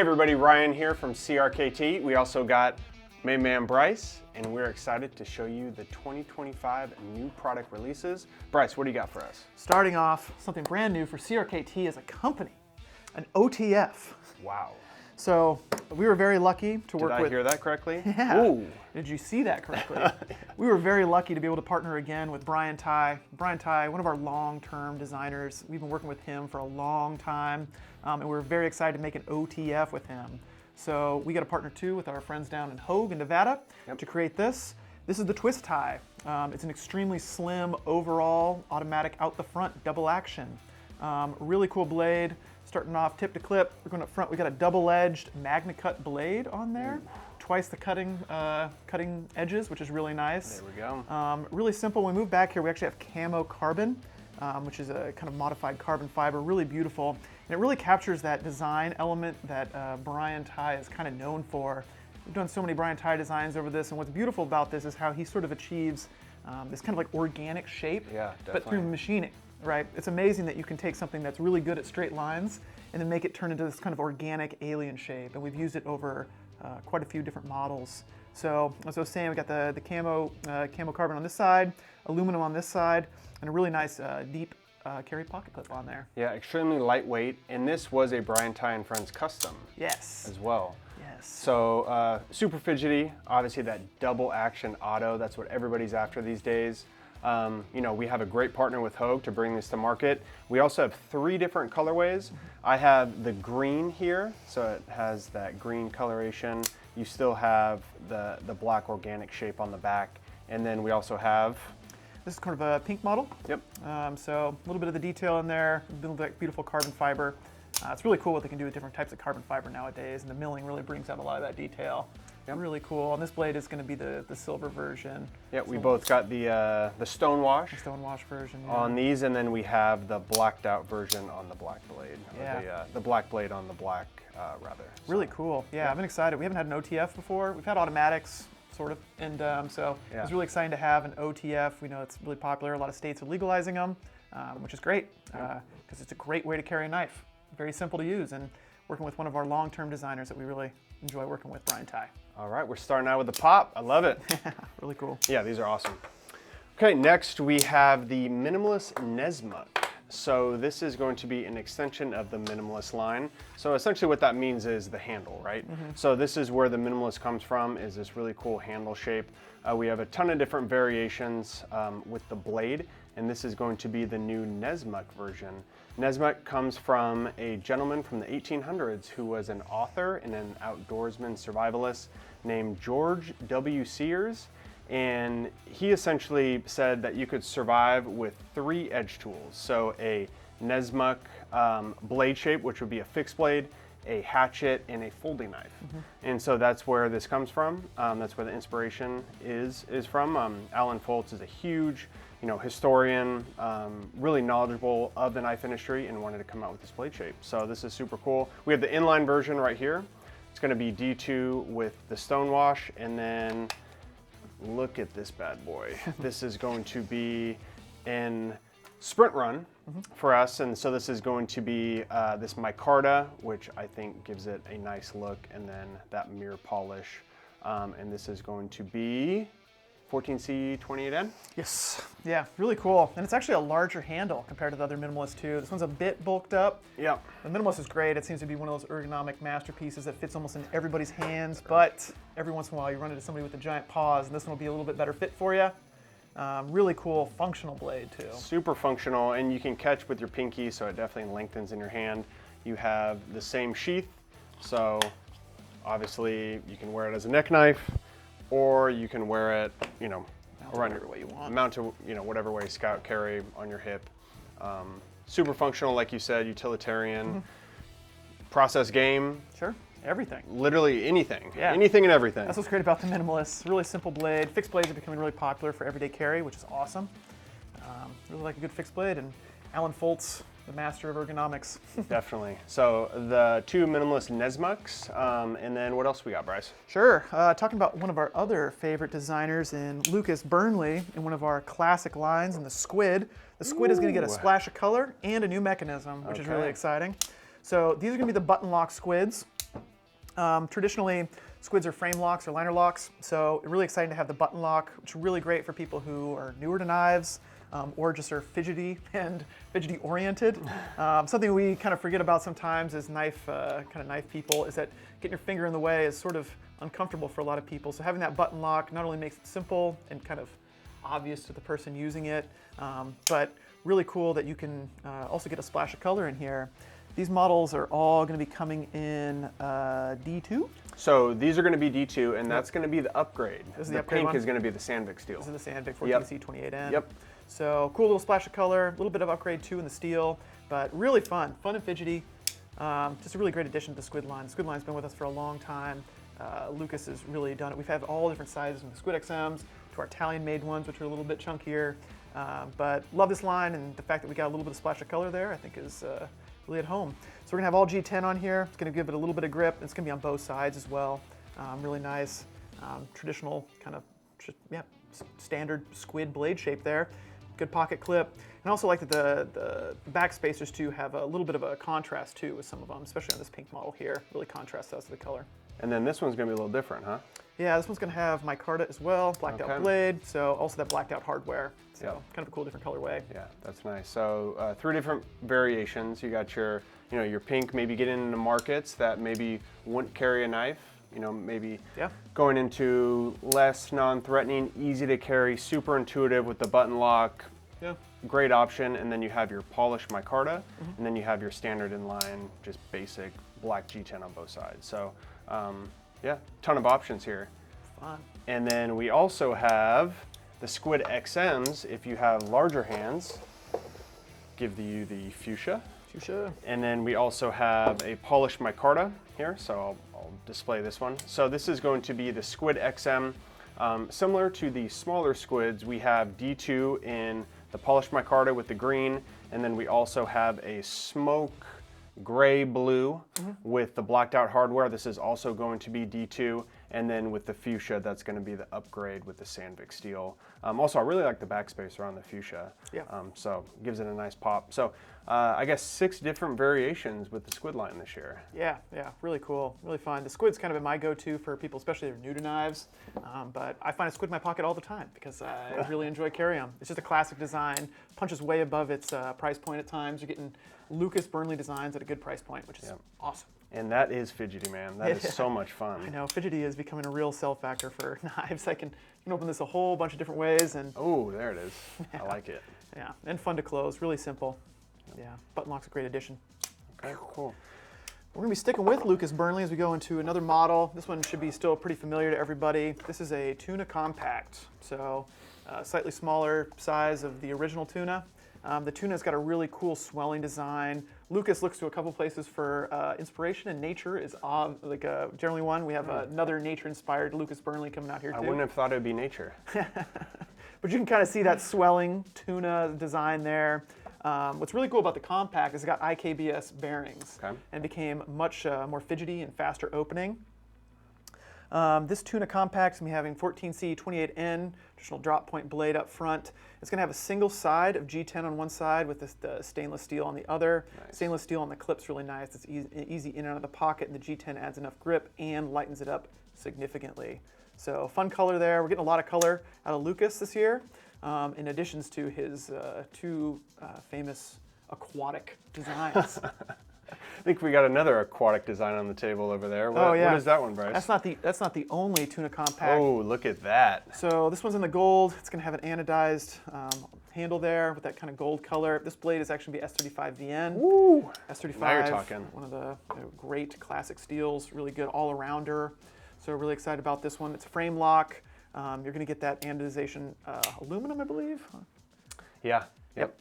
everybody, Ryan here from CRKT. We also got main man Bryce, and we're excited to show you the 2025 new product releases. Bryce, what do you got for us? Starting off, something brand new for CRKT as a company, an OTF. Wow. So we were very lucky to work with... Did I hear that correctly? Yeah. Ooh. Did you see that correctly? We were very lucky to be able to partner again with Brian Tighe. Brian Tighe, one of our long-term designers. We've been working with him for a long time, and we're very excited to make an OTF with him. So we got a partner too with our friends down in Hogue in Nevada to create this. This is the Twist Tie. It's an extremely slim overall automatic out the front double action. Really cool blade. Starting off tip to clip, we're going up front. We got a double-edged Magna Cut blade on there, twice the cutting edges, which is really nice. There we go. Really simple. When we move back here, we actually have camo carbon, which is a kind of modified carbon fiber, really beautiful, and it really captures that design element that Brian Tighe is kind of known for. We've done so many Brian Tighe designs over this, and what's beautiful about this is how he sort of achieves this kind of like organic shape, but through machining. Right? It's amazing that you can take something that's really good at straight lines and then make it turn into this kind of organic alien shape. And we've used it over quite a few different models. So as I was saying, we got the camo carbon on this side, aluminum on this side, and a really nice deep carry pocket clip on there. Yeah, extremely lightweight. And this was a Brian Tighe and Friends custom. Yes. As well. Yes. So super fidgety. Obviously that double action auto, that's what everybody's after these days. You know, we have a great partner with Hogue to bring this to market. We also have 3 different colorways. I have the green here, so it has that green coloration. You still have the black organic shape on the back. And then we also have... This is kind of a pink model. Yep. So a little bit of the detail in there, beautiful carbon fiber. It's really cool what they can do with different types of carbon fiber nowadays, and the milling really brings out a lot of that detail. Yep. Really cool. And this blade is going to be the silver version. Yeah, we both got the stone wash. The stone wash version. Yeah. On these, and then we have the blacked out version on the black blade. Yeah. The black blade on the black, rather. Really cool. Yeah, I've been excited. We haven't had an OTF before. We've had automatics, sort of, and so it's really exciting to have an OTF. We know it's really popular. A lot of states are legalizing them, which is great because it's a great way to carry a knife. Very simple to use, and working with one of our long-term designers that we really enjoy working with, Brian Tighe. All right, we're starting out with the pop. I love it. Really cool. Yeah, these are awesome. Okay, next we have the Minimalist Nessmuk. So this is going to be an extension of the Minimalist line. So essentially what that means is the handle, right? So this is where the Minimalist comes from, is this really cool handle shape. We have a ton of different variations with the blade, and this is going to be the new Nessmuk version. Nessmuk comes from a gentleman from the 1800s who was an author and an outdoorsman survivalist named George W. Sears. And he essentially said that you could survive with 3 edge tools. So a Nessmuk blade shape, which would be a fixed blade, a hatchet, and a folding knife. And so that's where this comes from. That's where the inspiration is from. Alan Foltz is a huge historian, really knowledgeable of the knife industry, and wanted to come out with this blade shape. So this is super cool. We have the inline version right here. It's going to be D2 with the stonewash, and then look at this bad boy. This is going to be in sprint run for us, and so this is going to be this micarta, which I think gives it a nice look, and then that mirror polish, and this is going to be 14C28N? Yes. Yeah, really cool. And it's actually a larger handle compared to the other Minimalist too. This one's a bit bulked up. Yeah. The Minimalist is great. It seems to be one of those ergonomic masterpieces that fits almost in everybody's hands, but every once in a while you run into somebody with a giant paws, and this one will be a little bit better fit for you. Really cool functional blade too. Super functional, and you can catch with your pinky, so it definitely lengthens in your hand. You have the same sheath, so obviously you can wear it as a neck knife, or you can wear it, around your way you want. Mount to, whatever way, scout, carry on your hip. Super functional, like you said, utilitarian. Process game. Sure, everything. Literally anything. Yeah. Anything and everything. That's what's great about the Minimalist. Really simple blade. Fixed blades are becoming really popular for everyday carry, which is awesome. Really like a good fixed blade, and Alan Foltz, the master of ergonomics. Definitely. So the 2 Minimalist Nessmuks, and then what else we got, Bryce? Sure. Talking about one of our other favorite designers in Lucas Burnley, in one of our classic lines in the Squid. The Squid is going to get a splash of color and a new mechanism, which is really exciting. So these are going to be the button lock Squids. Traditionally, Squids are frame locks or liner locks, so really exciting to have the button lock, which is really great for people who are newer to knives or just are fidgety and fidgety oriented. Something we kind of forget about sometimes as knife people is that getting your finger in the way is sort of uncomfortable for a lot of people. So having that button lock not only makes it simple and kind of obvious to the person using it, but really cool that you can also get a splash of color in here. These models are all going to be coming in D2. So these are going to be D2, and that's going to be the upgrade. This is the the upgrade pink one? is going to be the Sandvik steel. This is the Sandvik 14C28N. Yep. So cool little splash of color, a little bit of upgrade too in the steel, but really fun and fidgety. Just a really great addition to the Squid line. The Squid line's been with us for a long time. Lucas has really done it. We've had all different sizes from the Squid XMs to our Italian-made ones, which are a little bit chunkier. But love this line, and the fact that we got a little bit of splash of color there, I think is really at home. So we're gonna have all G10 on here. It's gonna give it a little bit of grip. It's gonna be on both sides as well. Really nice, traditional kind of, standard Squid blade shape there. Good pocket clip. And I also like that the back spacers too have a little bit of a contrast too with some of them, especially on this pink model here. Really contrasts us to the color. And then this one's going to be a little different, huh? Yeah, this one's going to have micarta as well, blacked out blade, so also that blacked out hardware. So kind of a cool different colorway. Yeah, that's nice. So 3 different variations. You got your, your pink, maybe getting into markets that maybe wouldn't carry a knife. Maybe going into less non-threatening, easy to carry, super intuitive with the button lock. Yeah. Great option. And then you have your polished micarta, and then you have your standard inline, just basic black G10 on both sides. So yeah, ton of options here. Fun. And then we also have the Squid XMs. If you have larger hands, give you the fuchsia. And then we also have a polished micarta here, so I'll display this one. So this is going to be the Squid XM. Similar to the smaller Squids, we have D2 in the polished micarta with the green, and then we also have a smoke gray blue with the blacked out hardware. This is also going to be D2, and then with the fuchsia, that's going to be the upgrade with the Sandvik steel. Also, I really like the backspacer on the fuchsia. Yeah. So gives it a nice pop. So I guess 6 different variations with the Squid line this year. Yeah, really cool, really fun. The Squid's kind of been my go-to for people, especially if they're new to knives. But I find a Squid in my pocket all the time because I really enjoy carrying them. It's just a classic design, punches way above its price point at times. You're getting Lucas Burnley designs at a good price point, which is awesome. And that is fidgety, man. That is so much fun. I know, fidgety is becoming a real sell factor for knives. I can open this a whole bunch of different ways. And oh, there it is. I like it. Yeah, and fun to close, really simple. Yeah, button lock's a great addition. Okay, cool. We're gonna be sticking with Lucas Burnley as we go into another model. This one should be still pretty familiar to everybody. This is a Tuna Compact, so slightly smaller size of the original Tuna. The Tuna's got a really cool swelling design. Lucas looks to a couple places for inspiration, and nature is generally one. We have another nature-inspired Lucas Burnley coming out here too. I wouldn't have thought it would be nature. But you can kind of see that swelling Tuna design there. What's really cool about the Compact is it's got IKBS bearings, and it became much more fidgety and faster opening. This Tuna Compact is going to be having 14C28N, traditional drop point blade up front. It's going to have a single side of G10 on one side with the stainless steel on the other. Nice. Stainless steel on the clip's really nice. It's easy in and out of the pocket, and the G10 adds enough grip and lightens it up significantly. So fun color there. We're getting a lot of color out of Lucas this year, in addition to his 2 famous aquatic designs. I think we got another aquatic design on the table over there. What is that one, Bryce? That's not the only Tuna Compact. Oh, look at that. So this one's in the gold. It's going to have an anodized handle there with that kind of gold color. This blade is actually going to be S35VN. Woo! S35, now you're talking. One of the great classic steels, really good all-arounder. So really excited about this one. It's a frame lock. You're going to get that anodization aluminum, I believe. Yeah. Yep.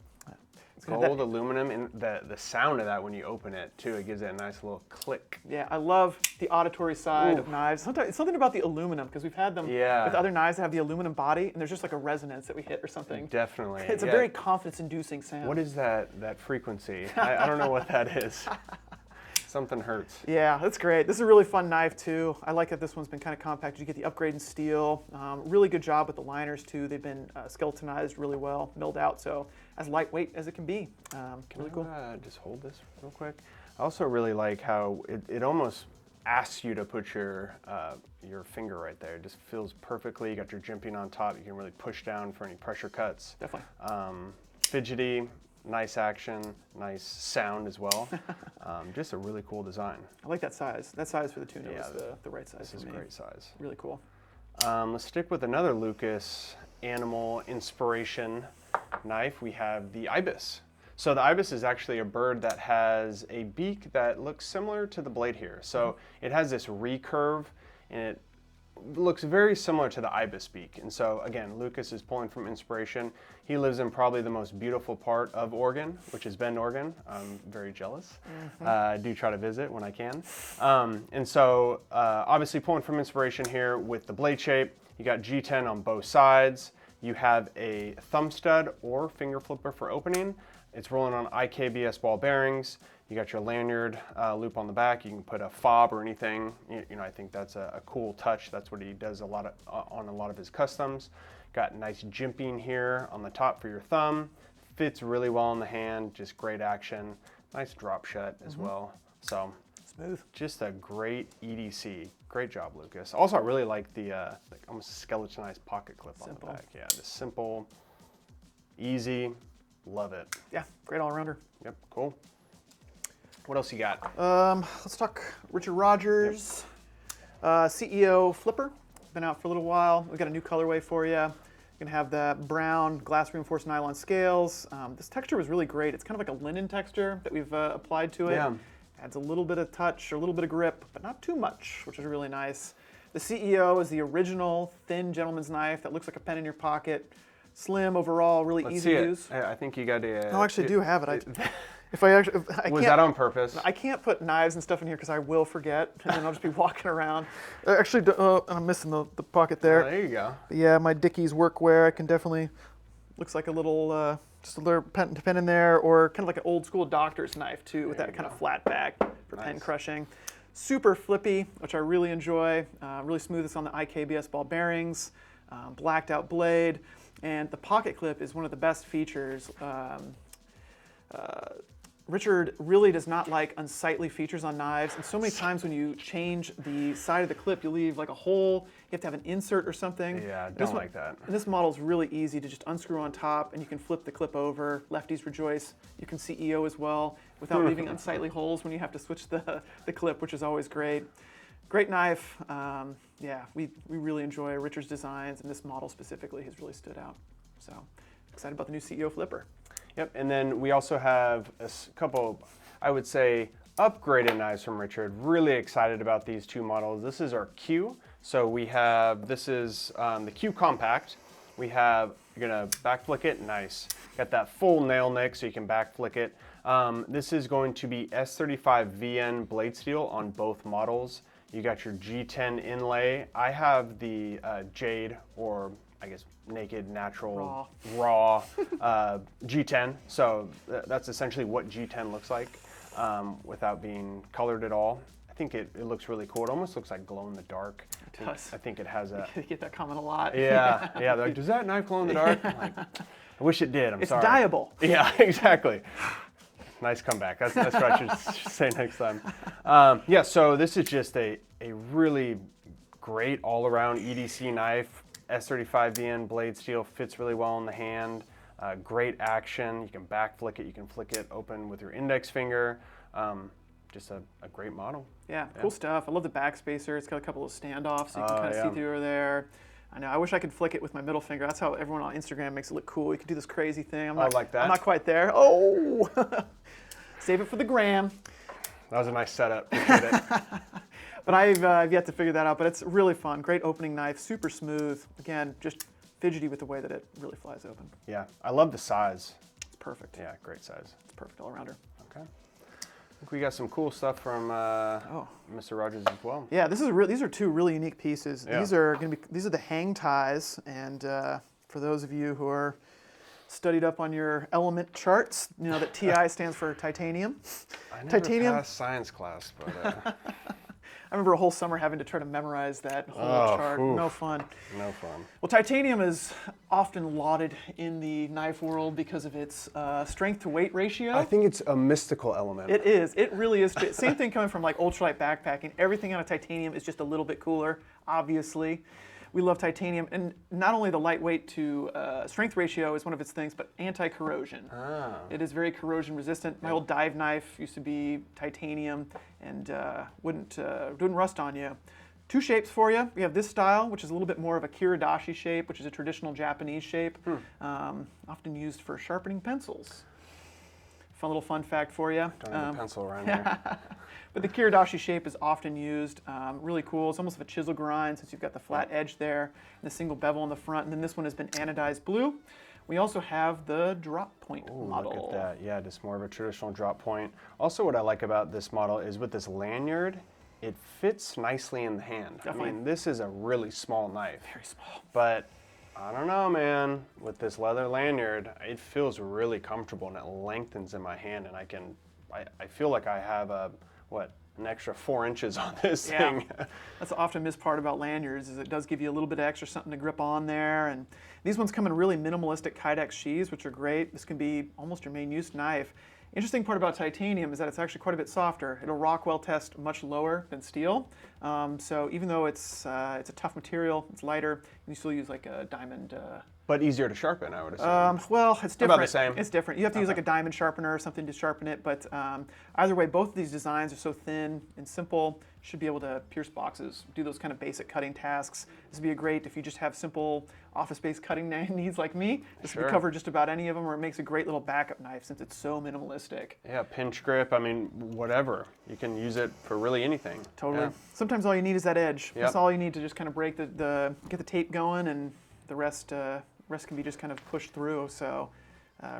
Gold, aluminum, and the sound of that when you open it, too, it gives it a nice little click. Yeah, I love the auditory side of knives. Sometimes it's something about the aluminum, because we've had them with other knives that have the aluminum body, and there's just like a resonance that we hit or something. Definitely. It's a very confidence-inducing sound. What is that frequency? I don't know what that is. Something hurts. Yeah, that's great. This is a really fun knife, too. I like that this one's been kind of compact. You get the upgrade in steel. Really good job with the liners, too. They've been skeletonized really well, milled out, so as lightweight as it can be. Really cool. Just hold this real quick. I also really like how it almost asks you to put your finger right there. It just feels perfectly. You got your jimping on top. You can really push down for any pressure cuts. Definitely. Fidgety, nice action, nice sound as well. Just a really cool design. I like that size. That size for the Tuna Yeah, is the right size This for is me. a great size. Really cool. Let's stick with another Lucas animal inspiration knife. We have the Ibis. So the Ibis is actually a bird that has a beak that looks similar to the blade here. So it has this recurve, and it looks very similar to the Ibis beak. And so again, Lucas is pulling from inspiration. He lives in probably the most beautiful part of Oregon, which is Bend, Oregon. I'm very jealous. I do try to visit when I can. And so obviously pulling from inspiration here with the blade shape. You got G10 on both sides. You have a thumb stud or finger flipper for opening. It's rolling on IKBS ball bearings. You got your lanyard loop on the back. You can put a fob or anything. You know, I think that's a cool touch. That's what he does a lot of on a lot of his customs. Got nice jimping here on the top for your thumb. Fits really well in the hand. Just great action. Nice drop shut as well. So smooth. Just a great EDC. Great job, Lucas. Also, I really like the like almost skeletonized pocket clip on the back. Yeah, just simple, easy. Love it. Yeah, great all-rounder. Yep, cool. What else you got? Let's talk Richard Rogers, CEO Flipper. Been out for a little while. We've got a new colorway for you. You're gonna have the brown glass reinforced nylon scales. This texture was really great. It's kind of like a linen texture that we've applied to it. Yeah. Adds a little bit of touch or a little bit of grip, but not too much, which is really nice. The CEO is the original thin gentleman's knife that looks like a pen in your pocket. Slim overall, really Let's easy see to it. use. I think you got a. I actually do have it. I Was that on purpose? I can't put knives and stuff in here because I will forget, and then I'll just be walking around. Actually, I'm missing the pocket there. Oh, there you go. Yeah, my Dickies workwear. I can definitely. Looks like a little, just a little pen in there, or kind of like an old school doctor's knife too, with that kind of flat back for pen crushing. Super flippy, which I really enjoy. Really smooth. It's on the IKBS ball bearings. Blacked out blade. And the pocket clip is one of the best features. Richard really does not like unsightly features on knives, and so many times when you change the side of the clip, you leave like a hole. You have to have an insert or something. Yeah, don't like that. And this model is really easy to just unscrew on top, and you can flip the clip over. Lefties rejoice. You can CEO as well without leaving unsightly holes when you have to switch the clip, which is always great. Great knife. Yeah, we really enjoy Richard's designs, and this model specifically has really stood out. So excited about the new CEO Flipper. Yep, and then we also have a couple, I would say, upgraded knives from Richard. Really excited about these two models. This is our Q. So we have, this is the Q Compact. We have, you're gonna back flick it, nice. Got that full nail nick so you can back flick it. This is going to be S35 VN blade steel on both models. You got your G10 inlay. I have the Jade, or I guess naked, natural, raw G10. So that's essentially what G10 looks like without being colored at all. I think it looks really cool. It almost looks like glow in the dark. It does. I think it has a. You get that comment a lot. Yeah, yeah. They're like, does that knife glow in the dark? I'm like, I wish it did. I'm sorry. It's dyeable. Yeah, exactly. Nice comeback. That's what I should say next time. Yeah, so this is just a really great all-around EDC knife. S35 VN blade steel, fits really well in the hand. Great action. You can back flick it. You can flick it open with your index finger. Just a great model. Yeah, cool stuff. I love the back spacer. It's got a couple of standoffs so you can kind of see through there. I know. I wish I could flick it with my middle finger. That's how everyone on Instagram makes it look cool. You can do this crazy thing. I'm not, like that. I'm not quite there. Oh! Save it for the gram. That was a nice setup. Appreciate it. But I've yet to figure that out. But it's really fun. Great opening knife. Super smooth. Again, just fidgety with the way that it really flies open. Yeah, I love the size. It's perfect. Yeah, great size. It's perfect all-rounder. Okay. I think we got some cool stuff from Mr. Rogers as well. Yeah, these are two really unique pieces. Yeah. These are the HangTis, and for those of you who are studied up on your element charts, you know that TI stands for titanium. I never passed science class, but I remember a whole summer having to try to memorize that whole chart. Oof. No fun. No fun. Well, titanium is often lauded in the knife world because of its strength to weight ratio. I think it's a mystical element. It is. It really is. Same thing coming from like ultralight backpacking. Everything out of titanium is just a little bit cooler, obviously. We love titanium, and not only the lightweight to strength ratio is one of its things, but anti-corrosion. It is very corrosion resistant. My old dive knife used to be titanium and wouldn't rust on you. Two shapes for you. We have this style, which is a little bit more of a Kiridashi shape, which is a traditional Japanese shape, often used for sharpening pencils. Fun little fun fact for you. Don't have a pencil around here. But the Kiridashi shape is often used. Really cool. It's almost like a chisel grind since you've got the flat edge there and the single bevel on the front. And then this one has been anodized blue. We also have the drop point model. Look at that. Yeah, just more of a traditional drop point. Also, what I like about this model is with this lanyard, it fits nicely in the hand. Definitely. I mean, this is a really small knife. Very small. But I don't know, man. With this leather lanyard, it feels really comfortable and it lengthens in my hand, and I feel like I have an extra 4 inches on this thing. That's the often missed part about lanyards is it does give you a little bit of extra something to grip on there. And these ones come in really minimalistic Kydex sheaths, which are great. This can be almost your main use knife. Interesting part about titanium is that it's actually quite a bit softer. It'll Rockwell test much lower than steel. So even though it's a tough material, it's lighter, you still use like a diamond. But easier to sharpen, I would assume. Well, it's different. About the same? It's different. You have to use like a diamond sharpener or something to sharpen it, but either way, both of these designs are so thin and simple, should be able to pierce boxes, do those kind of basic cutting tasks. This would be great if you just have simple office-based cutting needs like me. This would cover just about any of them, or it makes a great little backup knife since it's so minimalistic. Yeah, pinch grip, I mean, whatever. You can use it for really anything. Totally. Yeah. Sometimes all you need is that edge. Yep. That's all you need to just kind of break get the tape going, and the rest can be just kind of pushed through. So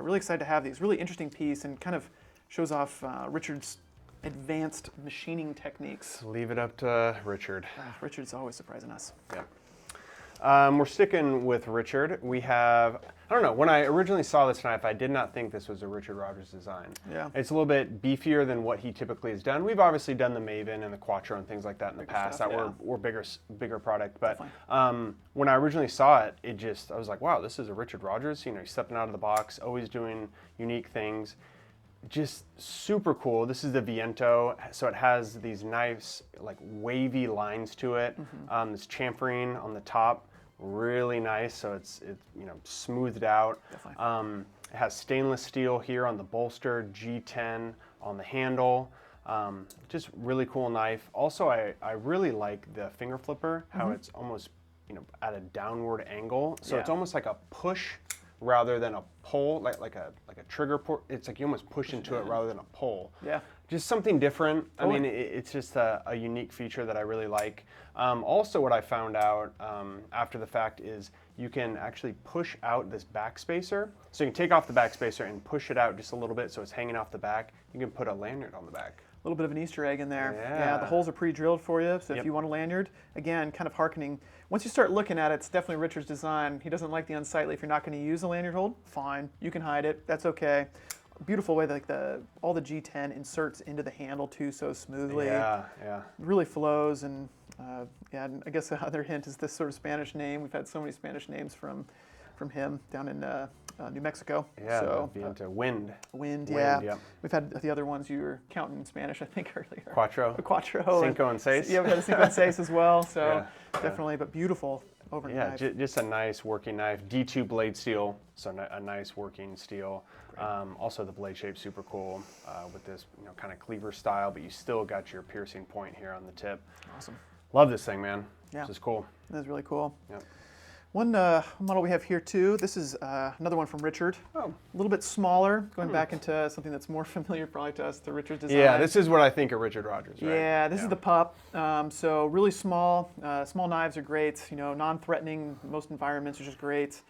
really excited to have these. Really interesting piece and kind of shows off Richard's advanced machining techniques. Leave it up to Richard. Richard's always surprising us. Yeah. We're sticking with Richard. We have, I don't know, when I originally saw this knife, I did not think this was a Richard Rogers design. Yeah. It's a little bit beefier than what he typically has done. We've obviously done the Maven and the Quattro and things like that in the past stuff, that were bigger product. But Definitely. when I originally saw it, I was like, wow, this is a Richard Rogers. You know, he's stepping out of the box, always doing unique things. Just super cool. This is the Viento, so it has these nice, like wavy lines to it. This chamfering on the top, really nice. So it's smoothed out. Definitely. It has stainless steel here on the bolster, G10 on the handle. Just really cool knife. Also, I really like the finger flipper. How it's almost at a downward angle. So it's almost like a push rather than a pull, like a trigger port. It's like you almost push into it rather than a pull. Yeah. Just something different. I mean, it's just a unique feature that I really like. Also, what I found out after the fact is you can actually push out this back spacer. So you can take off the back spacer and push it out just a little bit so it's hanging off the back. You can put a lanyard on the back. A little bit of an Easter egg in there. Yeah. The holes are pre-drilled for you, so if you want a lanyard, again, kind of hearkening. Once you start looking at it, it's definitely Richard's design. He doesn't like the unsightly. If you're not going to use a lanyard hold, fine. You can hide it. That's okay. Beautiful way that all the G10 inserts into the handle too so smoothly. Yeah. It really flows, and and I guess the other hint is this sort of Spanish name. We've had so many Spanish names from him down in New Mexico. Yeah, so, Viento. Wind. Yeah. Yep. We've had the other ones you were counting in Spanish, I think, earlier. Quattro. Quattro. Cinco and Seis. Yeah, we had a Cinco and Seis as well, so definitely, but beautiful overnight knife. Yeah, just a nice working knife. D2 blade steel, so a nice working steel. Also, the blade shape super cool with this kind of cleaver style, but you still got your piercing point here on the tip. Awesome. Love this thing, man. Yeah. This is cool. That's really cool. Yep. One model we have here too, this is another one from Richard. Oh. A little bit smaller, going back into something that's more familiar probably to us, to Richard's design. Yeah, this is what I think of Richard Rogers, right? Yeah, this is the pup. So really small. Small knives are great, non-threatening in most environments, which is great,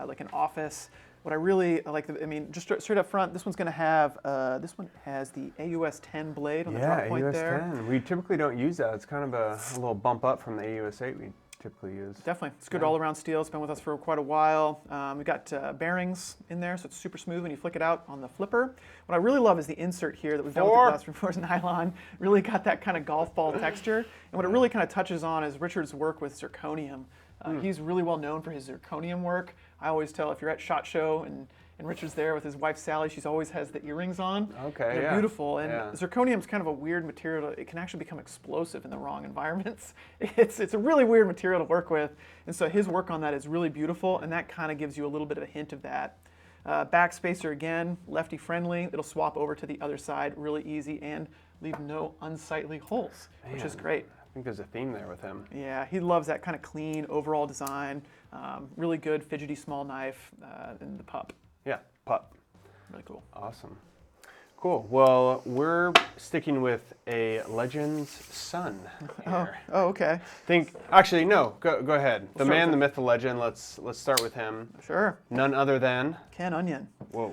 like an office. What I really like, just straight up front, this one's going to have, this one has the AUS 10 blade on the drop point there. AUS 10. We typically don't use that. It's kind of a little bump up from the AUS 8 we typically use. Definitely. It's good all-around steel. It's been with us for quite a while. We've got bearings in there, so it's super smooth when you flick it out on the flipper. What I really love is the insert here that we've done with the glass reinforced nylon. Really got that kind of golf ball texture. And what it really kind of touches on is Richard's work with zirconium. He's really well known for his zirconium work. I always tell if you're at SHOT Show and Richard's there with his wife Sally, she always has the earrings on. Okay, They're beautiful. And zirconium's kind of a weird material. It can actually become explosive in the wrong environments. It's a really weird material to work with. And so his work on that is really beautiful, and that kind of gives you a little bit of a hint of that. Back spacer again, lefty friendly. It'll swap over to the other side really easy and leave no unsightly holes, which is great. I think there's a theme there with him. Yeah, he loves that kind of clean overall design. Really good fidgety small knife in the pup. Yeah, pup. Really cool. Awesome. Cool. Well, we're sticking with a Legend's son here. Oh, okay. Actually, no. Go ahead. The man, the myth, the legend. Let's start with him. Sure. None other than Ken Onion. Whoa.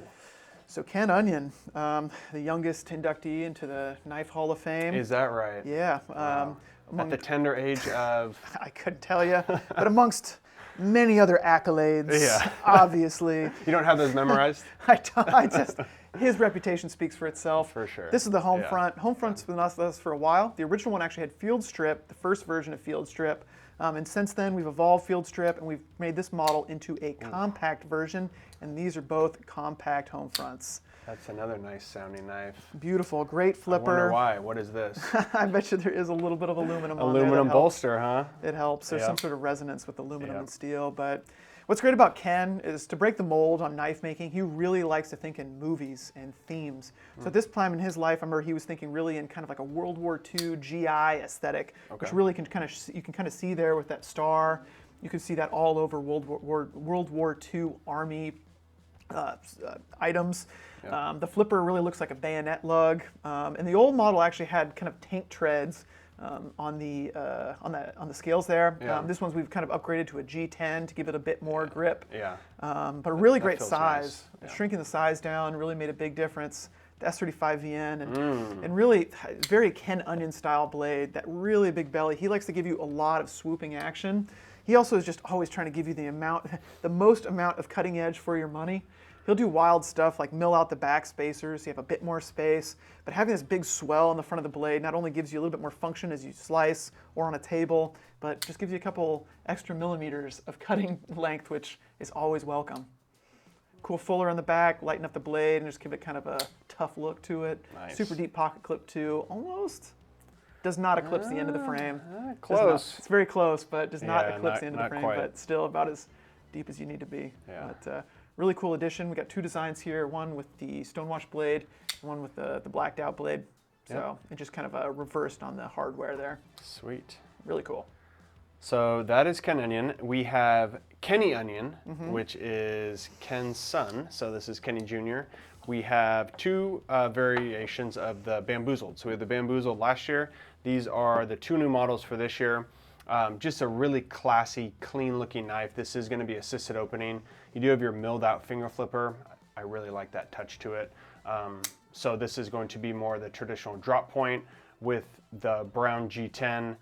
So Ken Onion, the youngest inductee into the Knife Hall of Fame. Is that right? Yeah. Wow. At the tender age of... I couldn't tell you, but amongst many other accolades, obviously. You don't have those memorized? I just, his reputation speaks for itself. For sure. This is the Homefront. Homefront's been with us for a while. The original one actually had Field Strip, the first version of Field Strip. And since then, we've evolved Field Strip, and we've made this model into a compact version, and these are both compact Homefronts. That's another nice sounding knife. Beautiful, great flipper. I wonder why. What is this? I bet you there is a little bit of aluminum on there. Aluminum bolster, huh? It helps. There's some sort of resonance with aluminum and steel. But what's great about Ken is to break the mold on knife making, he really likes to think in movies and themes. So at this time in his life, I remember he was thinking really in kind of like a World War II GI aesthetic, which really you can kind of see there with that star. You can see that all over World War II Army items. The flipper really looks like a bayonet lug, and the old model actually had kind of tank treads on the scales there. This one's we've kind of upgraded to a G10 to give it a bit more grip. But a really great size. Nice. Shrinking the size down really made a big difference. The S35VN and really very Ken Onion style blade. That really big belly. He likes to give you a lot of swooping action. He also is just always trying to give you the most amount of cutting edge for your money. He'll do wild stuff like mill out the back spacers, so you have a bit more space, but having this big swell on the front of the blade not only gives you a little bit more function as you slice or on a table, but just gives you a couple extra millimeters of cutting length, which is always welcome. Cool fuller on the back, lighten up the blade, and just give it kind of a tough look to it. Nice. Super deep pocket clip too, almost. Does not eclipse the end of the frame. Close. It's very close, but does not eclipse the end of the frame, quite. but still about as deep as you need to be. But, really cool addition. We got two designs here, one with the stonewash blade, one with the blacked out blade. So it just kind of reversed on the hardware there. Sweet. Really cool. So that is Ken Onion. We have Kenny Onion, which is Ken's son. So this is Kenny Jr. We have two variations of the Bamboozled. So we had the Bamboozled last year. These are the two new models for this year. Just a really classy, clean-looking knife. This is going to be assisted opening. You do have your milled out finger flipper. I really like that touch to it. So this is going to be more the traditional drop point with the brown G10,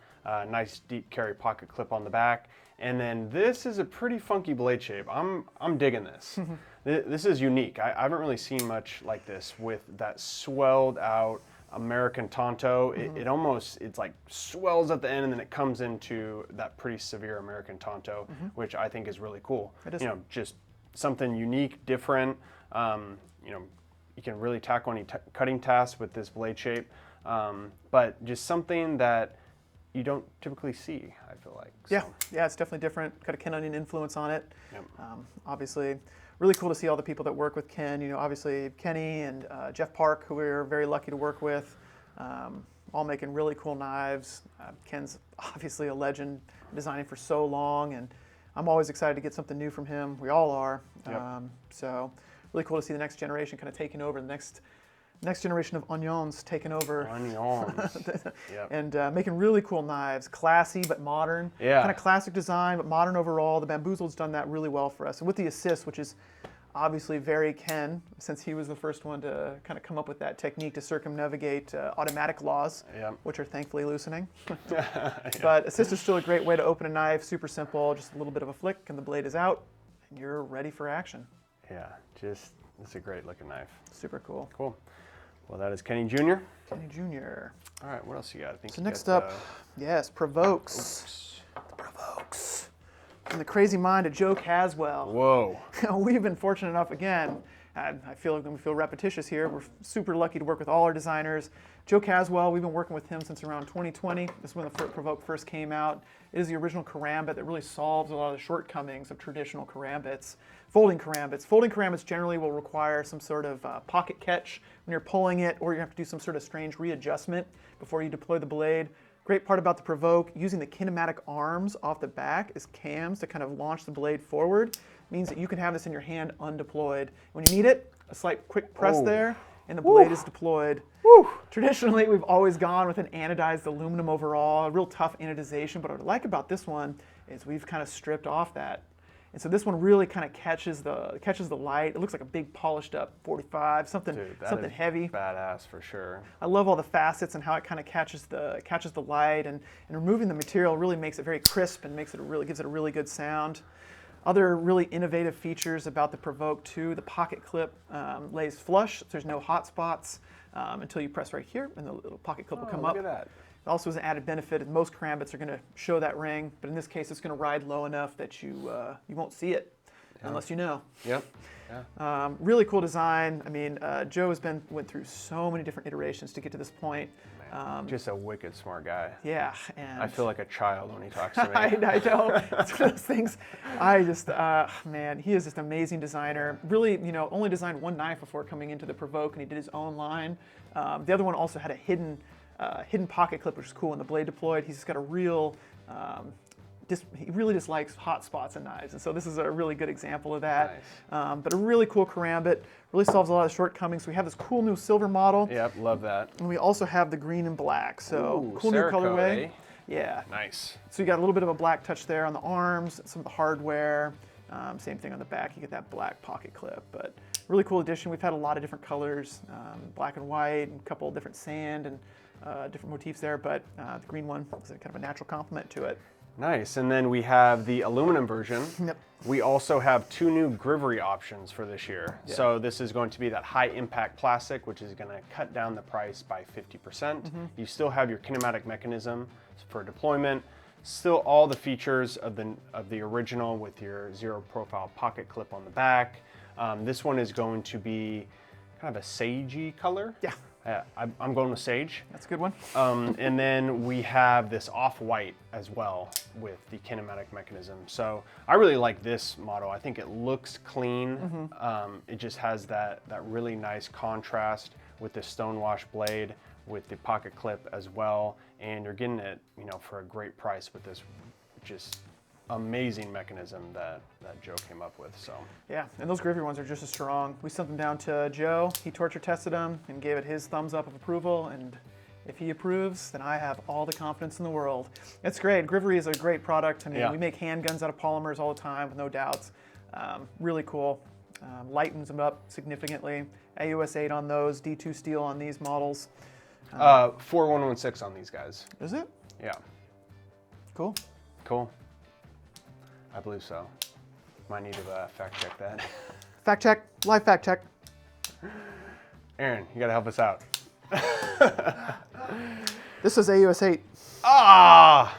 nice deep carry pocket clip on the back. And then this is a pretty funky blade shape. I'm digging this. This is unique. I haven't really seen much like this with that swelled out American Tonto. It's like swells at the end and then it comes into that pretty severe American Tonto, which I think is really cool. It is. Just something unique, different. You can really tackle any cutting tasks with this blade shape, but just something that you don't typically see, I feel like. So. Yeah, it's definitely different. Got a Ken Onion influence on it. Obviously, really cool to see all the people that work with Ken. Obviously Kenny and Jeff Park, who we're very lucky to work with, all making really cool knives. Ken's obviously a legend, designing for so long, and I'm always excited to get something new from him. We all are. So really cool to see the next generation kind of taking over, the next generation of onions taking over. And making really cool knives, classy but modern. Kind of classic design but modern overall. The Bamboozled's done that really well for us. And with the assist, which is obviously very Ken, since he was the first one to kind of come up with that technique to circumnavigate automatic laws, which are thankfully loosening. But assist is still a great way to open a knife, super simple, just a little bit of a flick and the blade is out, and you're ready for action. Yeah, it's a great looking knife. Super cool. Cool. Well, that is Kenny Jr. Kenny Jr. All right, what else you got? I think So next up, yes, Provokes. Provokes. From the crazy mind of Joe Caswell. Whoa. We've been fortunate enough, again, I feel repetitious here. We're super lucky to work with all our designers. Joe Caswell, we've been working with him since around 2020. This is when the Provoke first came out. It is the original karambit that really solves a lot of the shortcomings of traditional karambits. Folding karambits. Folding karambits generally will require some sort of pocket catch when you're pulling it, or you have to do some sort of strange readjustment before you deploy the blade. Great part about the Provoke, using the kinematic arms off the back as cams to kind of launch the blade forward, means that you can have this in your hand undeployed. When you need it, a slight quick press there, and the blade is deployed. Woo. Traditionally, we've always gone with an anodized aluminum overall, a real tough anodization, but what I like about this one is we've kind of stripped off that. And so this one really kind of catches the light. It looks like a big polished up 45, something heavy. Badass for sure. I love all the facets and how it kind of catches the light, and removing the material really makes it very crisp and gives it a really good sound. Other really innovative features about the Provoke too, the pocket clip lays flush, so there's no hot spots until you press right here, and the little pocket clip will come up. Look at that. Also, as an added benefit, most karambits are going to show that ring, but in this case, it's going to ride low enough that you won't see it unless you know. Yep. Yeah. Really cool design. I mean, Joe went through so many different iterations to get to this point. Just a wicked smart guy. Yeah, and I feel like a child when he talks to me. I know. It's one of those things. I just, man, he is just an amazing designer. Really, only designed one knife before coming into the Provoke, and he did his own line. The other one also had a hidden pocket clip, which is cool when the blade deployed. He's just got a real, he really dislikes hot spots in knives, and so this is a really good example of that. Nice. But a really cool karambit, really solves a lot of shortcomings. We have this cool new silver model. Yep, love that. And we also have the green and black, so cool new colorway. Eh? Yeah. Nice. So you got a little bit of a black touch there on the arms, some of the hardware. Same thing on the back, you get that black pocket clip, but really cool addition. We've had a lot of different colors, black and white, and a couple of different sand and different motifs there, but the green one is kind of a natural complement to it. Nice, and then we have the aluminum version. Yep. We also have 2 new grivery options for this year. Yeah. So this is going to be that high impact plastic, which is going to cut down the price by 50%. You still have your kinematic mechanism for deployment, still all the features of the original with your zero profile pocket clip on the back. This one is going to be kind of a sagey color. Yeah. I'm going with sage. That's a good one. And then we have this off-white as well with the kinematic mechanism. So I really like this model. I think it looks clean. It just has that really nice contrast with the stonewash blade, with the pocket clip as well. And you're getting it, for a great price with this just amazing mechanism that Joe came up with. So yeah, and those grivery ones are just as strong. We sent them down to Joe. He torture tested them and gave it his thumbs up of approval, and if he approves, then I have all the confidence in the world. It's great. Grivery is a great product. I mean, we make handguns out of polymers all the time with no doubts. Really cool. Lightens them up significantly. AUS 8 on those, D2 steel on these models. 4116 on these guys. Is it? Yeah. Cool. Cool. I believe so. Might need to fact check that. Fact check, live fact check. Aaron, you gotta help us out. This is AUS 8. Ah!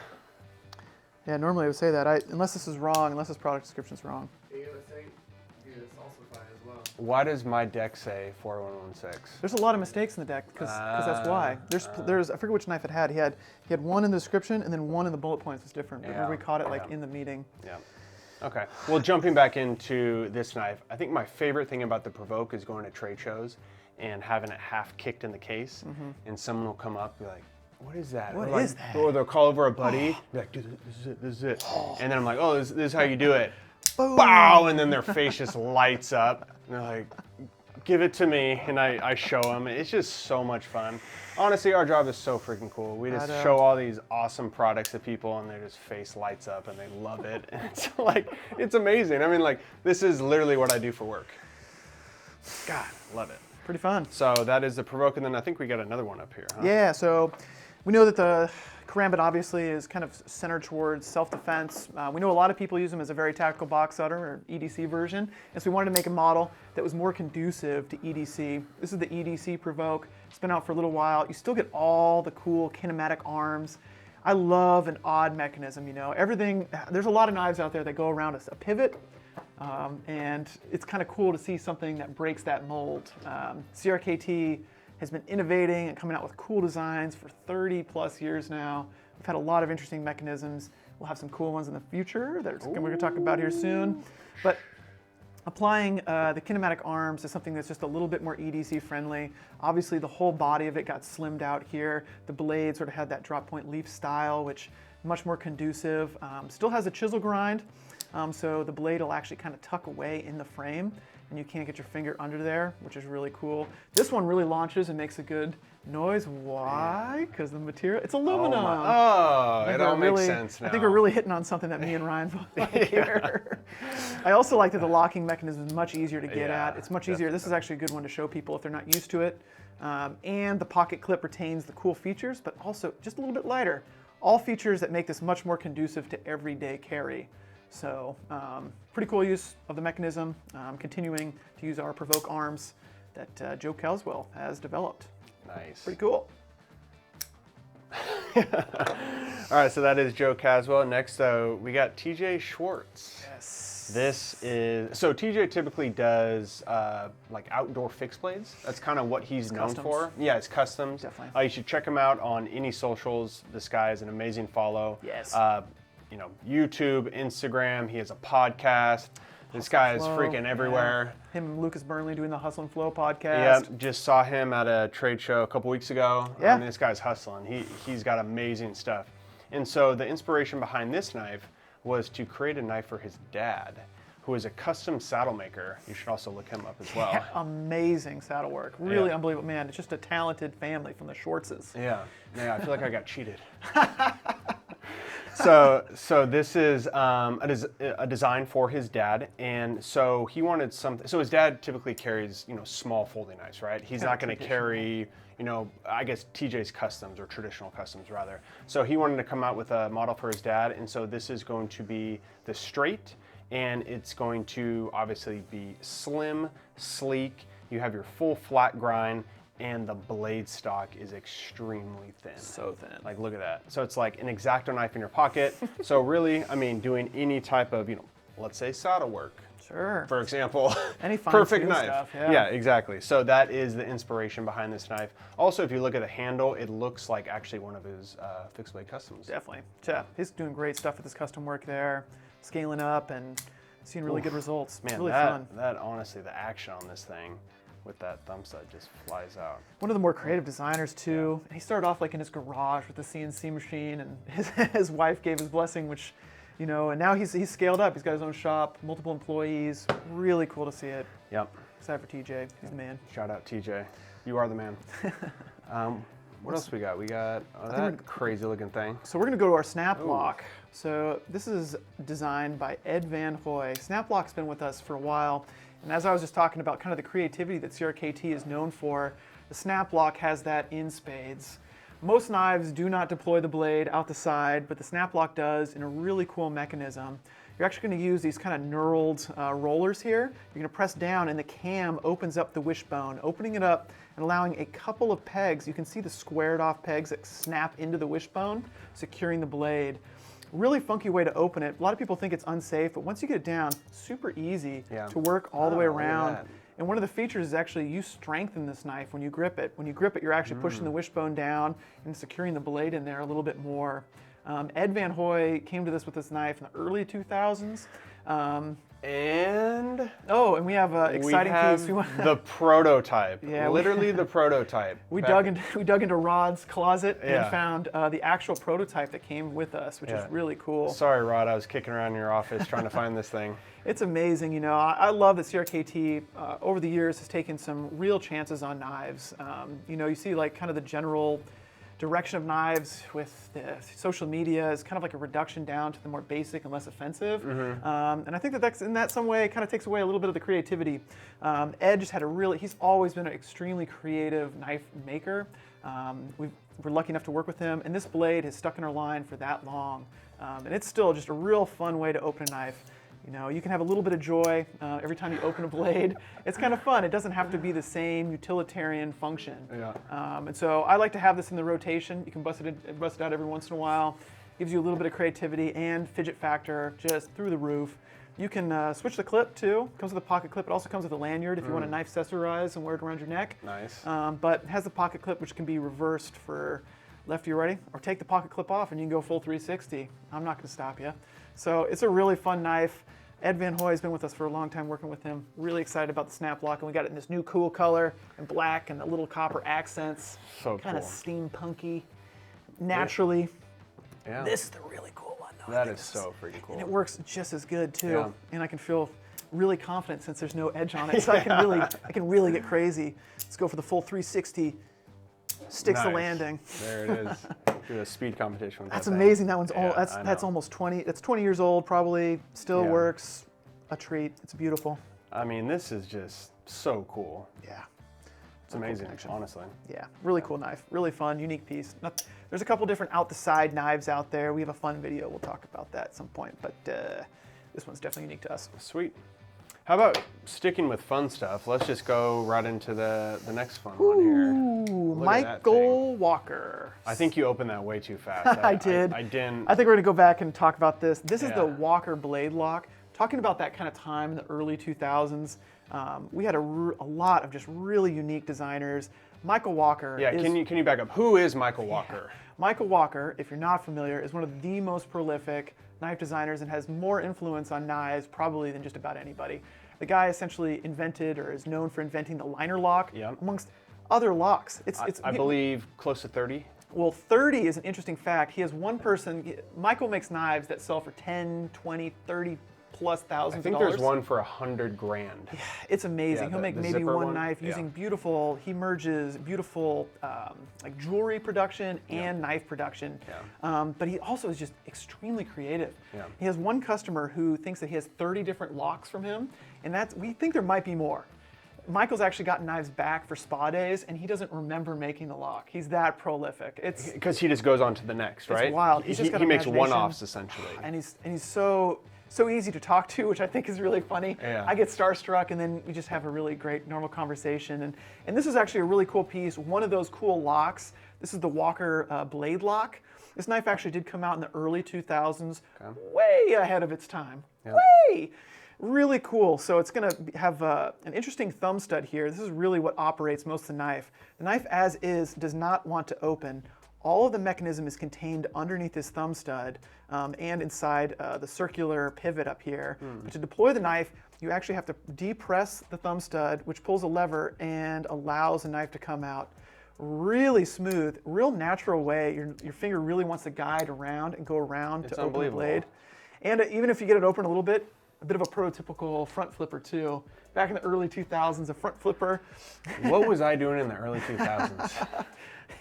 Yeah, normally I would say that. Unless this is wrong, unless this product description is wrong. AUS 8 is also fine as well. Why does my deck say 4116? There's a lot of mistakes in the deck because that's why. There's I forget which knife it had. He had one in the description and then one in the bullet points was different. But we caught it like in the meeting. Yeah. Okay. Well, jumping back into this knife, I think my favorite thing about the Provoke is going to trade shows and having it half kicked in the case, and someone will come up and be like, "What is that?" What is that? Or they'll call over a buddy, be like, "Dude, this is it, this is it." And then I'm like, "Oh, this is how you do it." Boom. Bow! And then their face just lights up. And they're like, "Give it to me," and I show them. It's just so much fun. Honestly, our job is so freaking cool. We just show all these awesome products to people, and their just face lights up, and they love it. And it's like, it's amazing. I mean, like, this is literally what I do for work. God, love it. Pretty fun. So that is the Provoke, and then I think we got another one up here, huh? Yeah, so we know that the Karambit obviously is kind of centered towards self-defense. We know a lot of people use them as a very tactical box cutter or EDC version, and so we wanted to make a model that was more conducive to EDC. This is the EDC Provoke. It's been out for a little while. You still get all the cool kinematic arms. I love an odd mechanism, you know. Everything, there's a lot of knives out there that go around a pivot, and it's kind of cool to see something that breaks that mold. CRKT has been innovating and coming out with cool designs for 30 plus years now. We've had a lot of interesting mechanisms. We'll have some cool ones in the future that we're going to talk about here soon. But applying the kinematic arms is something that's just a little bit more EDC friendly. Obviously the whole body of it got slimmed out here. The blade sort of had that drop point leaf style, which much more conducive. Still has a chisel grind, so the blade will actually kind of tuck away in the frame and you can't get your finger under there, which is really cool. This one really launches and makes a good noise. Why? Because the material, it's aluminum. It all makes sense now. I think we're really hitting on something that me and Ryan both like here. I also like that the locking mechanism is much easier to get at. It's much easier. This is actually a good one to show people if they're not used to it. And the pocket clip retains the cool features, but also just a little bit lighter. All features that make this much more conducive to everyday carry. So pretty cool use of the mechanism, continuing to use our Provoke arms that Joe Caswell has developed. Nice. Pretty cool. All right, so that is Joe Caswell. Next, we got TJ Schwartz. Yes. This is, so TJ typically does like outdoor fixed blades. That's kind of what he's known customs. for. Yeah, it's customs. Definitely. You should check him out on any socials. This guy is an amazing follow. Yes. You know, YouTube, Instagram. He has a podcast. This guy is freaking everywhere. Yeah. Him and Lucas Burnley doing the Hustle and Flow podcast. Yeah, just saw him at a trade show a couple weeks ago. Yeah. I mean, this guy's hustling. He's got amazing stuff. And so the inspiration behind this knife was to create a knife for his dad, who is a custom saddle maker. You should also look him up as well. Yeah, amazing saddle work. Really unbelievable. Man, it's just a talented family from the Schwartzes. Yeah, I feel like I got cheated. So this is a design for his dad, and so he wanted something. So his dad typically carries, you know, small folding knives, right? He's not going to carry, you know, I guess TJ's customs or traditional customs rather. So he wanted to come out with a model for his dad, and so this is going to be the straight, and it's going to obviously be slim, sleek. You have your full flat grind. And the blade stock is extremely thin. So thin. Like, look at that. So it's like an X-Acto knife in your pocket. So really, I mean, doing any type of, you know, let's say saddle work. Sure. For example, Any fine perfect tune knife. stuff, yeah, exactly. So that is the inspiration behind this knife. Also, if you look at the handle, it looks like actually one of his fixed blade customs. Definitely. Yeah, he's doing great stuff with his custom work there, scaling up and seeing really good results. Man, really fun. that honestly, the action on this thing with that thumb stud just flies out. One of the more creative designers too. And he started off like in his garage with the CNC machine, and his wife gave his blessing, which, you know, and now he's scaled up. He's got his own shop, multiple employees. Really cool to see it. Yep. Excited for TJ. He's the man. Shout out TJ. You are the man. What else we got? We got that crazy looking thing. So we're going to go to our snap lock. So this is designed by Ed Van Hoy. Snap lock's been with us for a while. And as I was just talking about kind of the creativity that CRKT is known for, the snap lock has that in spades. Most knives do not deploy the blade out the side, but the snap lock does in a really cool mechanism. You're actually going to use these kind of knurled rollers here. You're going to press down and the cam opens up the wishbone, opening it up and allowing a couple of pegs. You can see the squared off pegs that snap into the wishbone, securing the blade. Really funky way to open it. A lot of people think it's unsafe, but once you get it down, super easy to work all the way around. And one of the features is actually you strengthen this knife when you grip it. When you grip it, you're actually pushing the wishbone down and securing the blade in there a little bit more. Ed Van Hoy came to this with this knife in the early 2000s. And we have an exciting piece. The prototype. Yeah, literally the prototype. We dug into Rod's closet and found the actual prototype that came with us, which is really cool. Sorry, Rod, I was kicking around in your office trying to find this thing. It's amazing, you know. I love that CRKT over the years has taken some real chances on knives. You know, you see like kind of the general direction of knives with the social media is kind of like a reduction down to the more basic and less offensive. And I think that that's in that some way kind of takes away a little bit of the creativity. Ed just had he's always been an extremely creative knife maker. We're lucky enough to work with him, and this blade has stuck in our line for that long. And it's still just a real fun way to open a knife. You know, you can have a little bit of joy every time you open a blade. It's kind of fun. It doesn't have to be the same utilitarian function. Yeah. And so I like to have this in the rotation. You can bust it out every once in a while. Gives you a little bit of creativity and fidget factor just through the roof. You can switch the clip too. Comes with a pocket clip. It also comes with a lanyard if you want a knife accessorize and wear it around your neck. Nice. But it has the pocket clip which can be reversed for lefty or righty, or take the pocket clip off and you can go full 360. I'm not going to stop you. So it's a really fun knife. Ed Van Hoy has been with us for a long time working with him. Really excited about the snap lock, and we got it in this new cool color and black and the little copper accents. So kind of cool. steampunky, naturally. Yeah. This is the really cool one though. That is so freaking cool. And it works just as good too. Yeah. And I can feel really confident since there's no edge on it, so I can really get crazy. Let's go for the full 360. Sticks the Nice. landing. There it is. Do a speed competition with That's that thing. amazing. That one's Yeah, that's I know. almost 20. It's 20 years old probably. Still Yeah. works. A treat. It's beautiful. I mean, this is just so cool. Yeah. It's amazing, connection. honestly. Yeah. Really cool knife. Really fun, unique piece. There's a couple different out the side knives out there. We have a fun video. We'll talk about that at some point. But this one's definitely unique to us. Sweet. How about sticking with fun stuff? Let's just go right into the next fun one here. Ooh, Look at that Michael Walker. I think you opened that way too fast. I did. I didn't. I think we're gonna go back and talk about this. This is the Yeah. Walker blade lock. Talking about that kind of time in the early 2000s, we had a lot of just really unique designers. Michael Walker. Yeah, is, can you back up? Who is Michael Walker? Michael Walker, if you're not familiar, is one of the most prolific knife designers and has more influence on knives probably than just about anybody. The guy essentially invented, or is known for inventing, the liner lock, Yep. amongst other locks. I believe close to 30. Well, 30 is an interesting fact. He has one person. Michael makes knives that sell for 10, 20, 30 plus thousands I think of dollars. there's one for $100 grand. It's amazing. Yeah, He'll make the maybe zipper one one? knife Yeah. using beautiful, he merges beautiful like jewelry production and knife production. Yeah. But he also is just extremely creative. Yeah. He has one customer who thinks that he has 30 different locks from him, and we think there might be more. Michael's actually gotten knives back for spa days, and he doesn't remember making the lock. He's that prolific. It's Because he just goes on to the next, right? wild. He's just got he makes imagination. one-offs essentially. and he's so easy to talk to, which I think is really funny. Yeah. I get starstruck, and then we just have a really great normal conversation. And this is actually a really cool piece. One of those cool locks. This is the Walker blade lock. This knife actually did come out in the early 2000s, way ahead of its time. Yeah. Way. Really cool. So it's going to have an interesting thumb stud here. This is really what operates most of the knife. The knife as is does not want to open. All of the mechanism is contained underneath this thumb stud and inside the circular pivot up here. But to deploy the knife, you actually have to depress the thumb stud, which pulls a lever and allows the knife to come out. Really smooth, real natural way. Your finger really wants to guide around and go around It's to open the unbelievable. blade. And even if you get it open a little bit, a bit of a prototypical front flipper too. Back in the early 2000s, a front flipper. What was I doing in the early 2000s?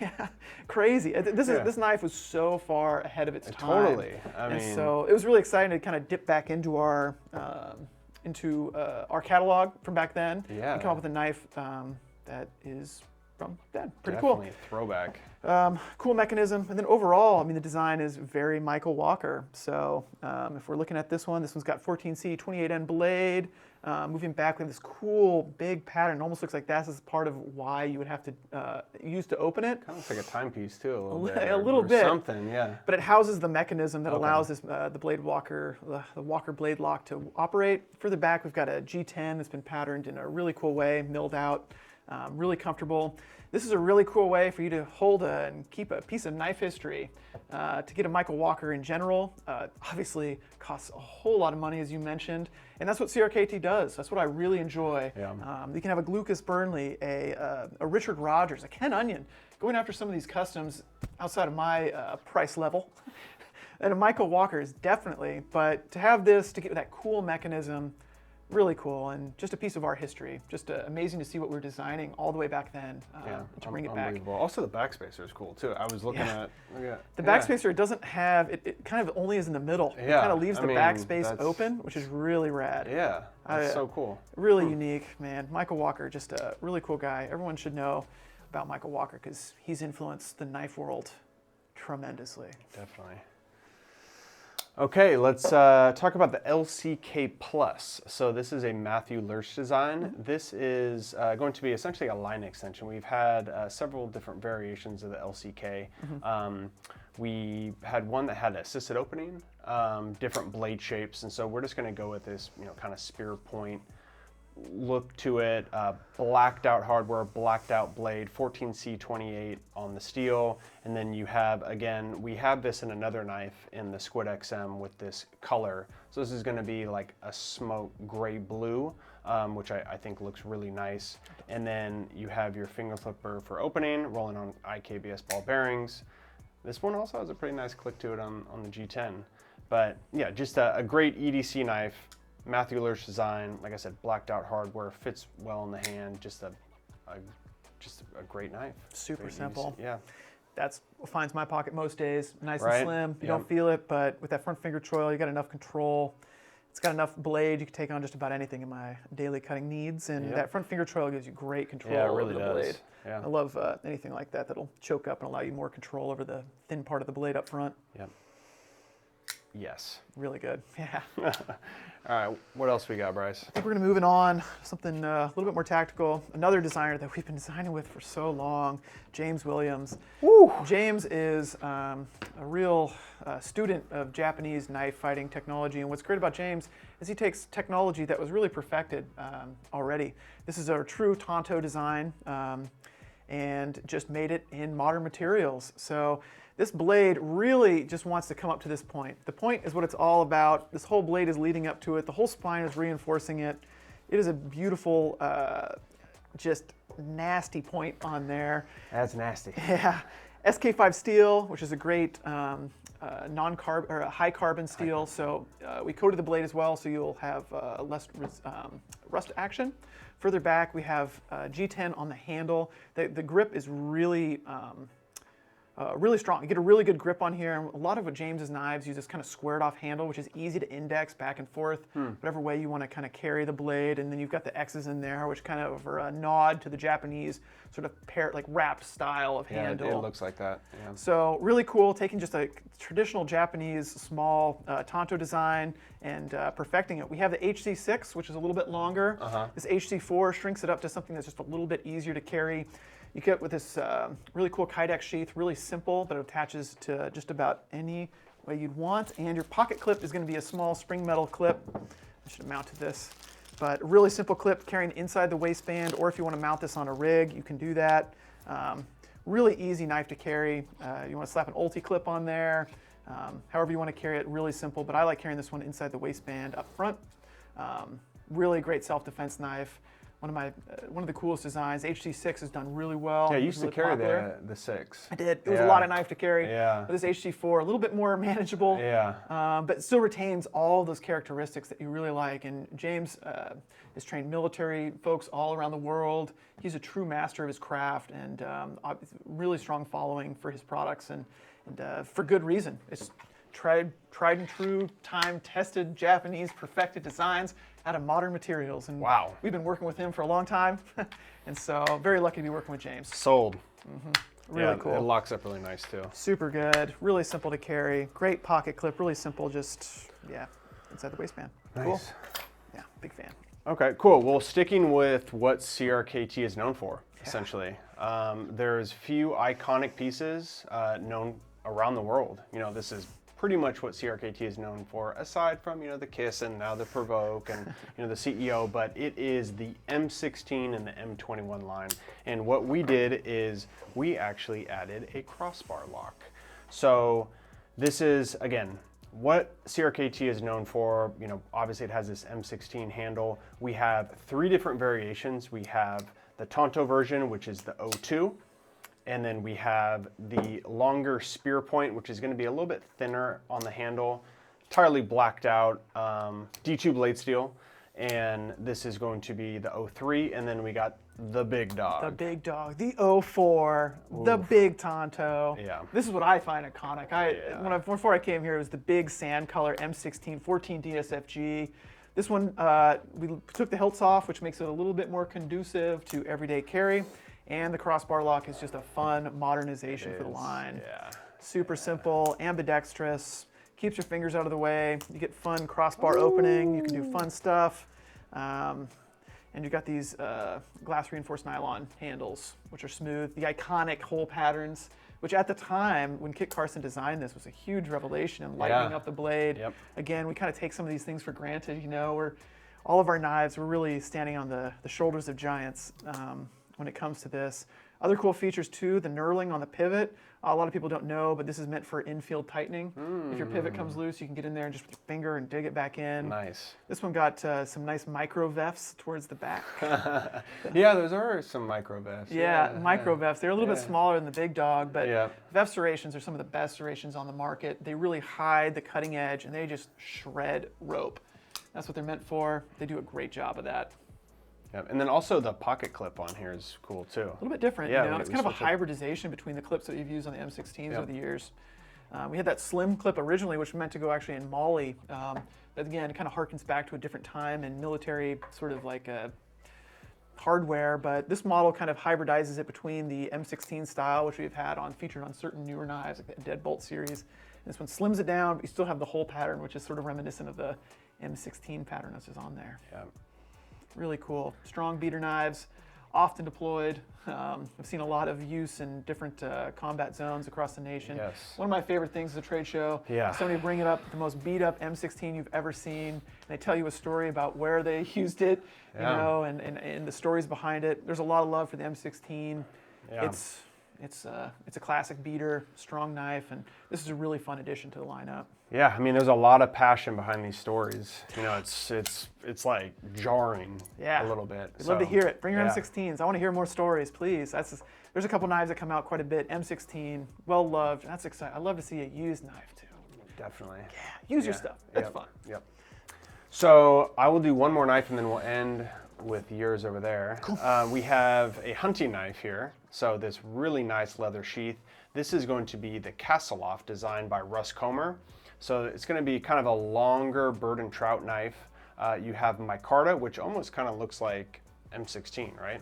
Yeah, crazy. This knife was so far ahead of its time. Totally. I And mean, so it was really exciting to kind of dip back into our catalog from back then Yeah. and come up with a knife that is from then. Pretty cool. definitely throwback. Cool mechanism, and then overall, I mean, the design is very Michael Walker. So if we're looking at this one's got 14C 28N blade. Moving back, we have this cool big pattern. It almost looks like this is part of why you would have to use to open it. Kind of looks like a timepiece too, a little bit. A little or bit. Something, yeah. But it houses the mechanism that Okay. allows this the Walker blade lock to operate. Further back, we've got a G10 that's been patterned in a really cool way, milled out, really comfortable. This is a really cool way for you to hold and keep a piece of knife history. To get a Michael Walker in general, obviously costs a whole lot of money, as you mentioned, and that's what CRKT does. That's what I really enjoy. Yeah. You can have a Lucas Burnley, a Richard Rogers, a Ken Onion, going after some of these customs outside of my price level. And a Michael Walker is definitely, but to have this, to get that cool mechanism, really cool, and just a piece of our history. Just amazing to see what we were designing all the way back then to bring it back. Unbelievable. Also, the backspacer is cool too. I was looking at the backspacer. It doesn't have it kind of only is in the middle. It kind of leaves the backspace open, which is really rad. Yeah, that's so cool. Really unique, man. Michael Walker, just a really cool guy. Everyone should know about Michael Walker because he's influenced the knife world tremendously. Definitely. Okay, let's talk about the LCK Plus. So this is a Matthew Lurch design. This is going to be essentially a line extension. We've had several different variations of the LCK. We had one that had assisted opening, different blade shapes, and so we're just going to go with this, kind of spear point look to it. Blacked out hardware, blacked out blade, 14C28 on the steel, and then you have, again, we have this in another knife in the Squid XM with this color. So this is going to be like a smoke gray blue, which I think looks really nice. And then you have your finger flipper for opening, rolling on IKBS ball bearings. This one also has a pretty nice click to it on the G10. But yeah, just a great EDC knife. Matthew Lurch design, like I said, blacked out hardware, fits well in the hand, just a great knife. Super great simple. EDC. Yeah. That's what finds my pocket most days. Nice Right? and slim. You don't feel it, but with that front finger choil, you got enough control. It's got enough blade. You can take on just about anything in my daily cutting needs, and that front finger choil gives you great control over the blade. Yeah. I love anything like that that'll choke up and allow you more control over the thin part of the blade up front. Yep. Yes. Really good. Yeah. All right, what else we got, Bryce? I think we're going to move it on, something a little bit more tactical. Another designer that we've been designing with for so long, James Williams. Woo! James is a real student of Japanese knife fighting technology, and what's great about James is he takes technology that was really perfected already. This is a true Tonto design, and just made it in modern materials. So this blade really just wants to come up to this point. The point is what it's all about. This whole blade is leading up to it. The whole spine is reinforcing it. It is a beautiful, just nasty point on there. That's nasty. Yeah. SK5 steel, which is a great non-carb or a high carbon steel. So we coated the blade as well, so you'll have less rust action. Further back, we have G10 on the handle. The grip is really really strong. You get a really good grip on here. A lot of what James's knives use this kind of squared off handle, which is easy to index back and forth, whatever way you want to kind of carry the blade. And then you've got the X's in there, which kind of are a nod to the Japanese sort of wrapped style of handle. It looks like that. Yeah. So really cool, taking just a traditional Japanese small Tonto design and perfecting it. We have the HC6, which is a little bit longer. This HC4 shrinks it up to something that's just a little bit easier to carry. You get with this really cool Kydex sheath, really simple, but it attaches to just about any way you'd want. And your pocket clip is going to be a small spring metal clip. I should have mounted this. But a really simple clip carrying inside the waistband, or if you want to mount this on a rig, you can do that. Really easy knife to carry. You want to slap an ulti clip on there. However you want to carry it, really simple. But I like carrying this one inside the waistband up front. Really great self-defense knife. One of the coolest designs. HC6 has done really well. Yeah, you used to carry the 6. I did. It was a lot of knife to carry. Yeah. But this HC4, a little bit more manageable. Yeah. But it still retains all those characteristics that you really like. And James has trained military folks all around the world. He's a true master of his craft, and really strong following for his products, and for good reason. It's tried and true, time-tested Japanese perfected designs out of modern materials. And wow. We've been working with him for a long time, and so very lucky to be working with James. Sold. Really cool. It locks up really nice too. Super good, really simple to carry, great pocket clip, really simple, just, inside the waistband. Nice. Cool. Yeah, big fan. Okay, cool. Well, sticking with what CRKT is known for, essentially. There's few iconic pieces known around the world. This is pretty much what CRKT is known for, aside from, the KISS and now the Provoke and, the CEO, but it is the M16 and the M21 line. And what we did is we actually added a crossbar lock. So this is, again, what CRKT is known for. Obviously it has this M16 handle. We have 3 different variations. We have the Tonto version, which is the O2. And then we have the longer spear point, which is going to be a little bit thinner on the handle, entirely blacked out D2 blade steel. and this is going to be the 03, and then we got the big dog. The big dog, the 04, the big Tonto. Yeah. This is what I find iconic. Before I came here, it was the big sand color M16 14 DSFG. This one, we took the hilts off, which makes it a little bit more conducive to everyday carry. And the crossbar lock is just a fun modernization for the line. Yeah. Super simple, ambidextrous, keeps your fingers out of the way. You get fun crossbar opening. You can do fun stuff. And you've got these glass reinforced nylon handles, which are smooth. The iconic hole patterns, which at the time when Kit Carson designed this was a huge revelation in lightening up the blade. Yep. Again, we kind of take some of these things for granted. You know, all of our knives, we're really standing on the shoulders of giants when it comes to this. Other cool features too, the knurling on the pivot. A lot of people don't know, but this is meant for infield tightening. If your pivot comes loose, you can get in there and just with your finger and dig it back in. Nice. This one got some nice micro vefs towards the back. Yeah, those are some micro vefs. Yeah, micro vefs. They're a little bit smaller than the big dog, but Yeah. vef serrations are some of the best serrations on the market. They really hide the cutting edge and they just shred rope. That's what they're meant for. They do a great job of that. Yep. And then also the pocket clip on here is cool too. A little bit different, Yeah, you know? we It's kind of a switched it. hybridization between the clips that you've used on the M16s Yep. over the years. We had that slim clip originally, which was meant to go actually in Mali. But again, it kind of harkens back to a different time and military sort of like hardware. But this model kind of hybridizes it between the M16 style, which we've had featured on certain newer knives, like the Deadbolt series. And this one slims it down, but you still have the hole pattern, which is sort of reminiscent of the M16 pattern that's just on there. Yeah. Really cool. Strong beater knives, often deployed. I've seen a lot of use in different combat zones across the nation. Yes. One of my favorite things at a trade show, Yeah. somebody bring it up, the most beat up M16 you've ever seen, and they tell you a story about where they used it, you Yeah. know, and the stories behind it. There's a lot of love for the M16. Yeah. It's a classic beater, strong knife, and this is a really fun addition to the lineup. Yeah, I mean, there's a lot of passion behind these stories. You know, it's like jarring a little bit. We'd love to hear it. Bring your yeah. M16s. I want to hear more stories, please. There's a couple knives that come out quite a bit. M16, well loved. That's exciting. I love to see a used knife too. Definitely. Yeah, use your stuff. That's Yep. fun. Yep. So I will do one more knife and then we'll end with yours over there. Cool. We have a hunting knife here. So this really nice leather sheath. This is going to be the Kasilof, designed by Russ Comer. So it's going to be kind of a longer bird and trout knife. You have micarta, which almost kind of looks like M16, right?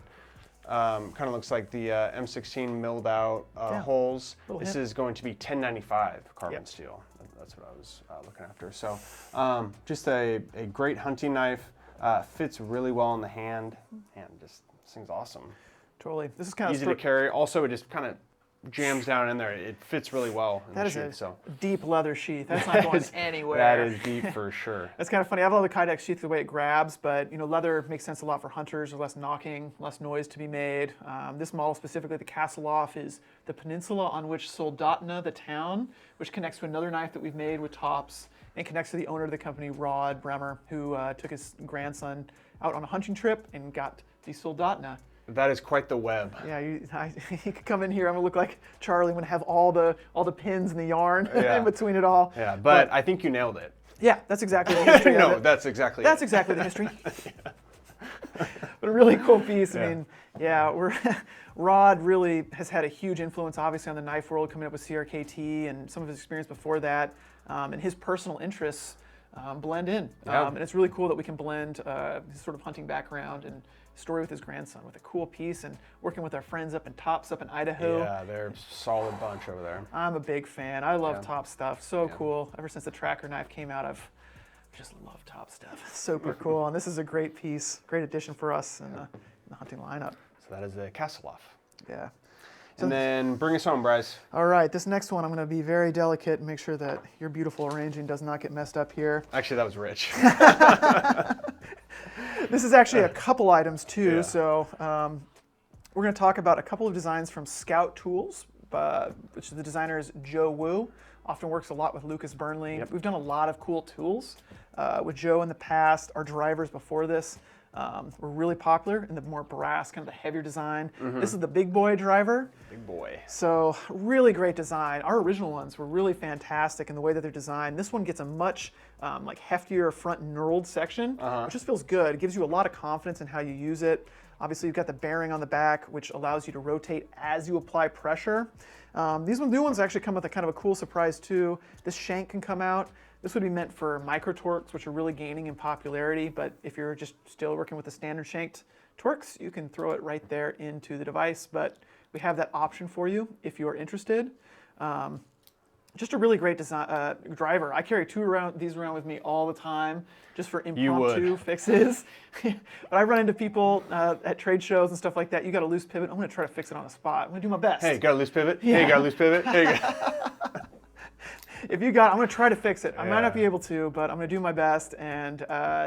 Kind of looks like the M16 milled out holes. This is going to be 1095 carbon steel. That's what I was looking after. So just a great hunting knife. Fits really well in the hand, and just this thing's awesome. Totally. This is kind of easy to carry. Also, it just kind of jams down in there. It fits really well in the sheath. A deep leather sheath. That's not going anywhere. That is deep for sure. That's kind of funny. I love the Kydex sheath the way it grabs, but you know, leather makes sense a lot for hunters. There's less knocking, less noise to be made. This model specifically, the Kasilof, is the peninsula on which Soldotna, the town, which connects to another knife that we've made with tops, and connects to the owner of the company, Rod Bremer, who took his grandson out on a hunting trip and got the Soldotna. That is quite the web. Yeah, you could come in here. I'm gonna look like Charlie. I'm gonna have all the pins and the yarn in between it all. Yeah, but I think you nailed it. Yeah, that's exactly the history. No, of it. that's exactly. That's exactly the history. But a really cool piece. I mean, Rod really has had a huge influence, obviously, on the knife world, coming up with CRKT and some of his experience before that, and his personal interests blend in. And it's really cool that we can blend his sort of hunting background and story with his grandson with a cool piece, and working with our friends up in Tops up in Idaho. Yeah, they're a solid bunch over there. I'm a big fan. I love Top stuff. So cool. Ever since the tracker knife came out, I've just loved Top stuff. It's super cool. And this is a great piece, great addition for us in the hunting lineup. So that is the Kasilof. Yeah. And then bring us home, Bryce. All right, this next one I'm going to be very delicate and make sure that your beautiful arranging does not get messed up here. Actually, that was rich. This is actually a couple items too. Yeah. So we're going to talk about a couple of designs from Scout Tools, which the designer is Joe Wu. Often works a lot with Lucas Burnley. We've done a lot of cool tools with Joe in the past, our drivers before this. were really popular in the more brass, kind of the heavier design. This is the big boy driver. Big boy. So really great design. Our original ones were really fantastic in the way that they're designed. This one gets a much like heftier front knurled section, which just feels good. It gives you a lot of confidence in how you use it. Obviously, you've got the bearing on the back, which allows you to rotate as you apply pressure. These new ones actually come with a kind of a cool surprise too. This shank can come out. This would be meant for micro torques, which are really gaining in popularity. But if you're just still working with the standard shanked torques, you can throw it right there into the device. But we have that option for you if you are interested. Just a really great design, driver. I carry these around with me all the time, just for impromptu fixes. But I run into people at trade shows and stuff like that. You got a loose pivot. I'm going to try to fix it on the spot. I'm going to do my best. Hey, got a loose pivot? Yeah. Hey, got a loose pivot? Hey, got... If you got, I'm going to try to fix it. I might not be able to, but I'm going to do my best. And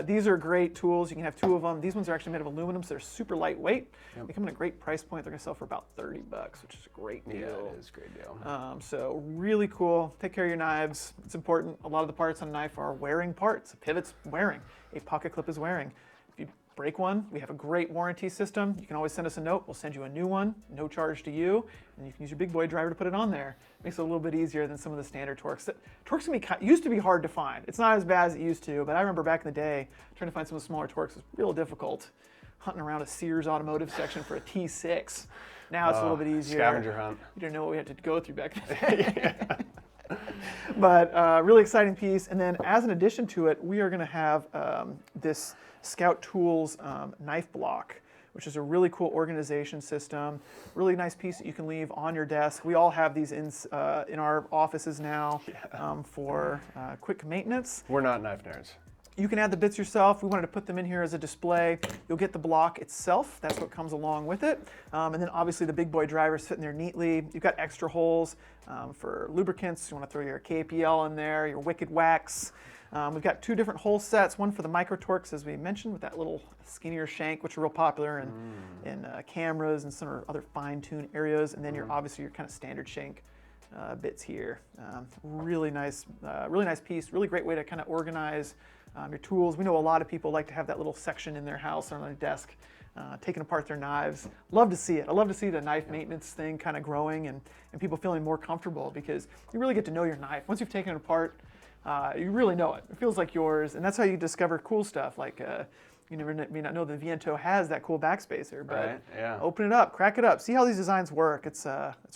these are great tools. You can have 2 of them. These ones are actually made of aluminum, so they're super lightweight. They come in a great price point. They're going to sell for about $30, which is a great deal. Yeah, it is a great deal. So really cool. Take care of your knives. It's important. A lot of the parts on a knife are wearing parts. A pivot's wearing. A pocket clip is wearing. If you break one, we have a great warranty system. You can always send us a note. We'll send you a new one, no charge to you, and you can use your big boy driver to put it on there. Makes it a little bit easier than some of the standard torques. Torques used to be hard to find. It's not as bad as it used to, but I remember back in the day, trying to find some of the smaller torques was real difficult. Hunting around a Sears automotive section for a T6. Now it's a little bit easier. Scavenger hunt. You didn't know what we had to go through back in the day. But really exciting piece. And then as an addition to it, we are going to have this Scout Tools knife block, which is a really cool organization system. Really nice piece that you can leave on your desk. We all have these in our offices now for quick maintenance. We're not knife nerds. You can add the bits yourself. We wanted to put them in here as a display. You'll get the block itself. That's what comes along with it. And then obviously the big boy drivers fit in there neatly. You've got extra holes for lubricants. You want to throw your KPL in there, your Wicked Wax. We've got 2 different hole sets, one for the micro torques, as we mentioned, with that little skinnier shank, which are real popular in cameras and some other fine-tuned areas. And then obviously your kind of standard shank bits here. Really nice piece. Really great way to kind of organize your tools. We know a lot of people like to have that little section in their house or on their desk, taking apart their knives. Love to see it. I love to see the knife maintenance thing kind of growing and people feeling more comfortable, because you really get to know your knife. Once you've taken it apart, you really know it. It feels like yours, and that's how you discover cool stuff. Like you may not know the Viento has that cool backspacer, but open it up, crack it up, see how these designs work. It's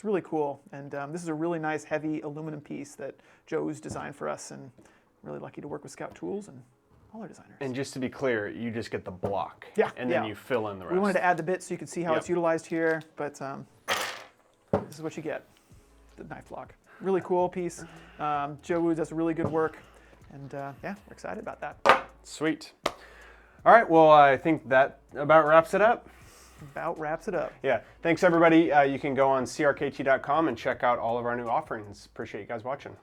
really cool, and this is a really nice heavy aluminum piece that Joe's designed for us, and really lucky to work with Scout Tools and all our designers. And just to be clear, you just get the block, and then you fill in the rest. We wanted to add the bits so you could see how it's utilized here, but this is what you get, the knife block. Really cool piece. Joe does really good work, and we're excited about that. Sweet. All right, well, I think that about wraps it up. Yeah, thanks everybody. You can go on crkt.com and check out all of our new offerings. Appreciate you guys watching.